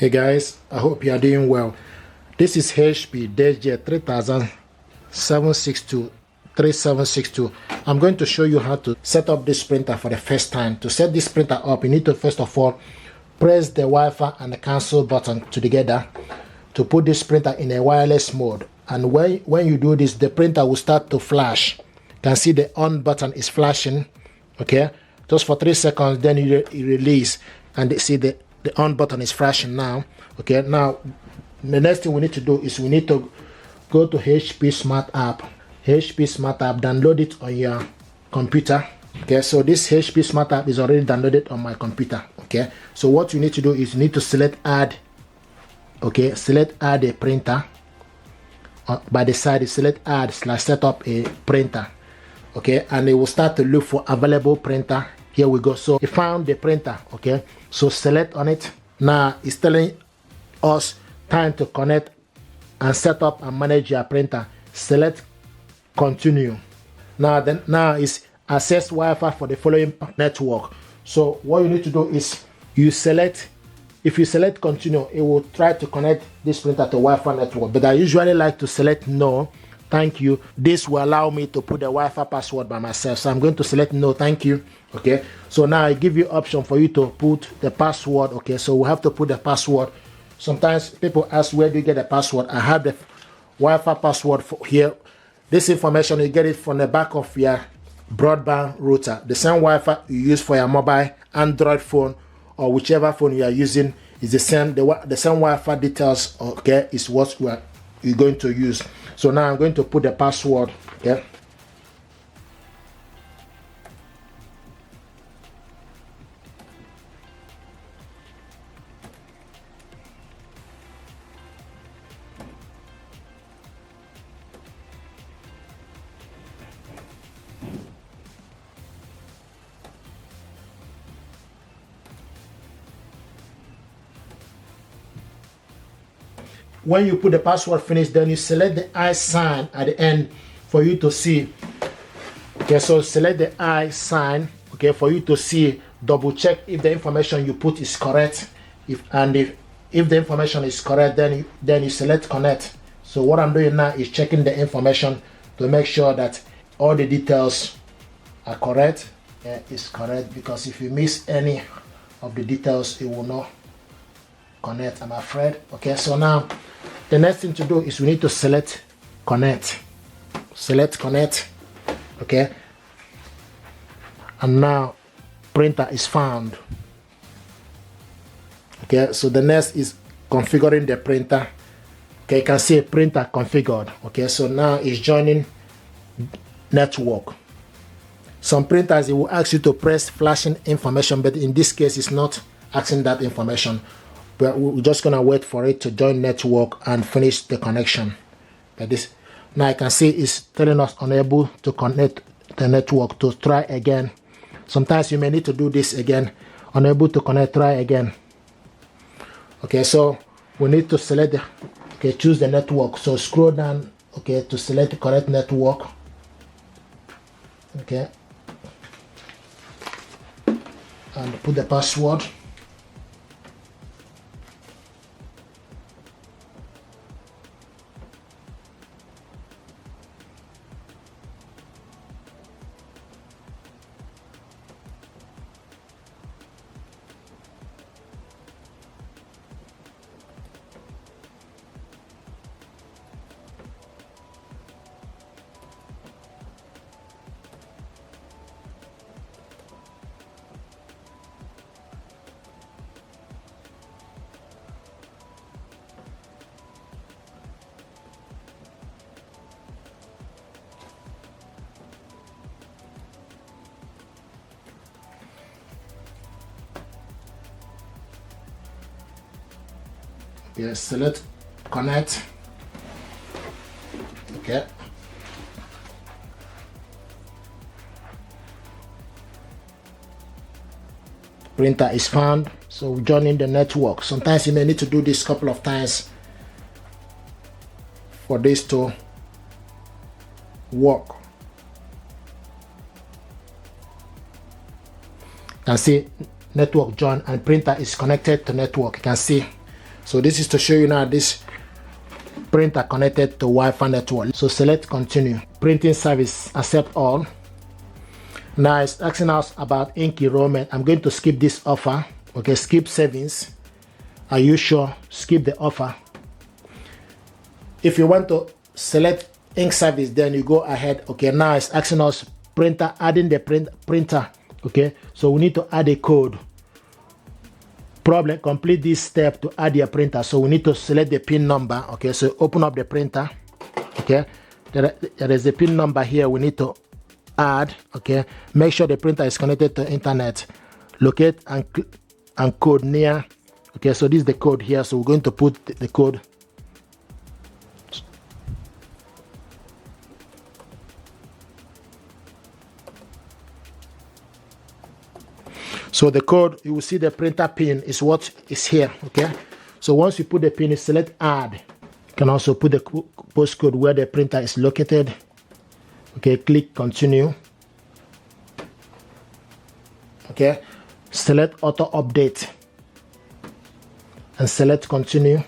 Hey guys, I hope you are doing well. This is HP Deskjet 3762. I'm going to show you how to set up this printer for the first time. To set this printer up, you need to first of all press the Wi-Fi and the cancel button together to put this printer in a wireless mode. And when you do this, the printer will start to flash. You can see the on button is flashing, okay, just for 3 seconds, then you release, and see the on button is flashing now. Okay, now the next thing we need to do is we need to go to HP Smart App. HP Smart App, download it on your computer. Okay, so this HP Smart App is already downloaded on my computer. Okay, so what you need to do is you need to select add. Okay, select add a printer. By the side, select add / set up a printer. Okay, and it will start to look for available printer. Here we go. So we found the printer. Okay, so select on it. Now it's telling us time to connect and set up and manage your printer. Select continue. Now is access Wi-Fi for the following network. So what you need to do is you select. If you select continue, it will try to connect this printer to Wi-Fi network, but I usually like to select no, thank you. This will allow me to put the Wi-Fi password by myself, so I'm going to select no, thank you. Okay, so now I give you option for you to put the password. Okay, so we have to put the password. Sometimes people ask, where do you get the password? I have the Wi-Fi password for here. This information, you get it from the back of your broadband router. The same Wi-Fi you use for your mobile Android phone or whichever phone you are using is the same. The same Wi-Fi details, okay, is what you're going to use. So now I'm going to put the password. Okay. When you put the password finish, then you select the I sign at the end for you to see. Okay, so select the I sign, okay, for you to see, double check if the information you put is correct. If the information is correct, then you select connect. So what I'm doing now is checking the information to make sure that all the details are correct. It's correct, because if you miss any of the details, it will not connect, I'm afraid. Okay, so now the next thing to do is we need to select connect. Select connect. Okay, and now printer is found. Okay, so the next is configuring the printer. Okay, you can see printer configured. Okay, so now it's joining network. Some printers, it will ask you to press flashing information, but in this case it's not asking that information. But we're just gonna wait for it to join network and finish the connection. But this now I can see it's telling us unable to connect the network. To try again. Sometimes you may need to do this again. Unable to connect, try again. Okay, so we need to select choose the network. So scroll down, okay, to select the correct network. Okay, and put the password. Yes, select connect. Okay. Printer is found. So joining the network. Sometimes you may need to do this a couple of times for this to work. You can see network join and printer is connected to network. You can see. So this is to show you now this printer connected to Wi-Fi network. So select continue. Printing service, accept all. Now it's asking us about ink enrollment. I'm going to skip this offer. Okay, skip savings. Are you sure? Skip the offer. If you want to select ink service, then you go ahead. Okay, now it's asking us printer, adding the printer. Okay, so we need to add a code. Problem, complete this step to add your printer. So we need to select the pin number. Okay, so open up the printer. Okay, there is a pin number here we need to add. Okay, make sure the printer is connected to internet. Locate and code near. Okay, so this is the code here, so we're going to put the code. So the code, you will see the printer pin is what is here. Okay, so once you put the pin, you select add. You can also put the postcode where the printer is located. Okay, click continue. Okay, select auto update and select continue.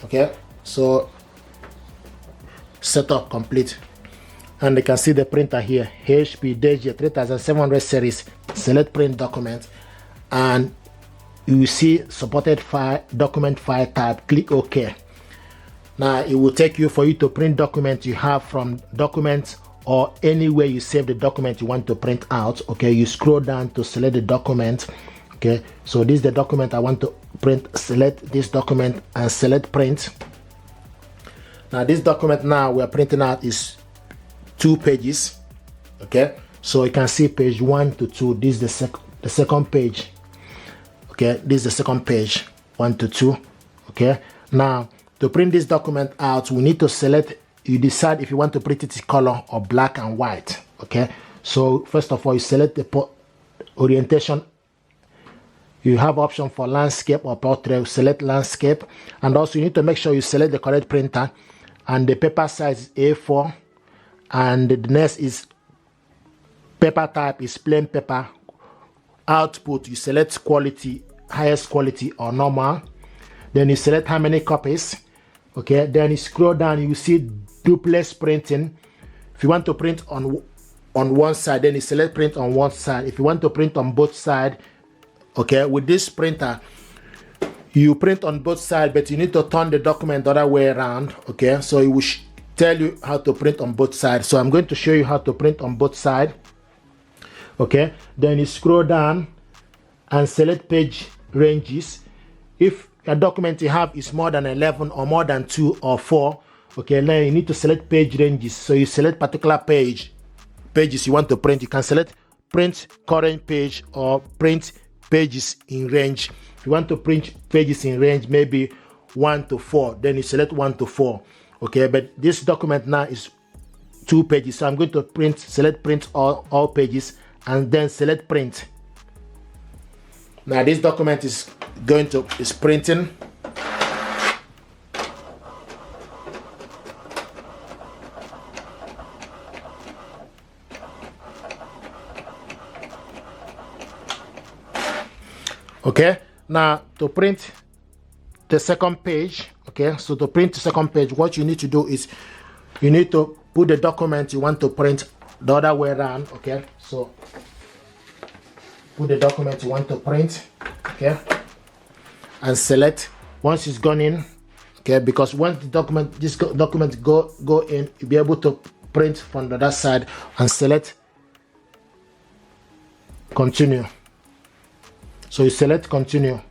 Okay, so setup complete. And you can see the printer here, HP Deskjet 3700 series. Select print document and you will see supported file, document file type. Click OK. Now it will take you for you to print document you have from documents or anywhere you save the document you want to print out. Okay, you scroll down to select the document. Okay, so this is the document I want to print. Select this document and select print. Now this document now we're printing out is 2 pages. Okay, so you can see page 1 to 2. This is the second page. Okay, this is the second page, 1 to 2. Okay, now to print this document out, we need to select. You decide if you want to print it in color or black and white. Okay, so first of all, you select the orientation. You have option for landscape or portrait. Select landscape, and also you need to make sure you select the correct printer, and the paper size is A4. And the next is paper type is plain paper. Output, you select quality, highest quality or normal. Then you select how many copies. Okay, then you scroll down, you see duplex printing. If you want to print on one side, then you select print on one side. If you want to print on both sides, okay, with this printer you print on both sides, but you need to turn the document the other way around. Okay, so it will tell you how to print on both sides. So I'm going to show you how to print on both sides. Okay, then you scroll down and select page ranges. If a document you have is more than 11 or more than 2 or 4, okay, then you need to select page ranges. So you select particular pages you want to print. You can select print current page or print pages in range. If you want to print pages in range, maybe 1 to 4, then you select 1 to 4. Okay, but this document now is 2 pages, so I'm going to select print all pages and then select print. Now this document is printing. Okay, now to print the second page. Okay, so to print the second page, what you need to do is you need to put the document you want to print the other way around. Okay, so put the document you want to print. Okay, and select. Once it's gone in, okay, because once this document go in, you'll be able to print from the other side and select continue. So you select continue.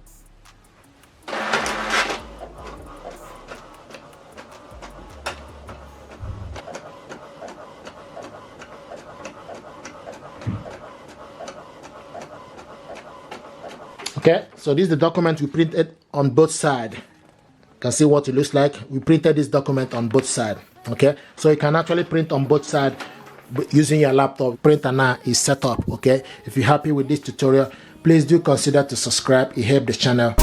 Okay, so this is the document we printed on both sides. You can see what it looks like. We printed this document on both sides. Okay, so you can actually print on both sides using your laptop. Printer now is set up. Okay, if you're happy with this tutorial, please do consider to subscribe. It helps the channel.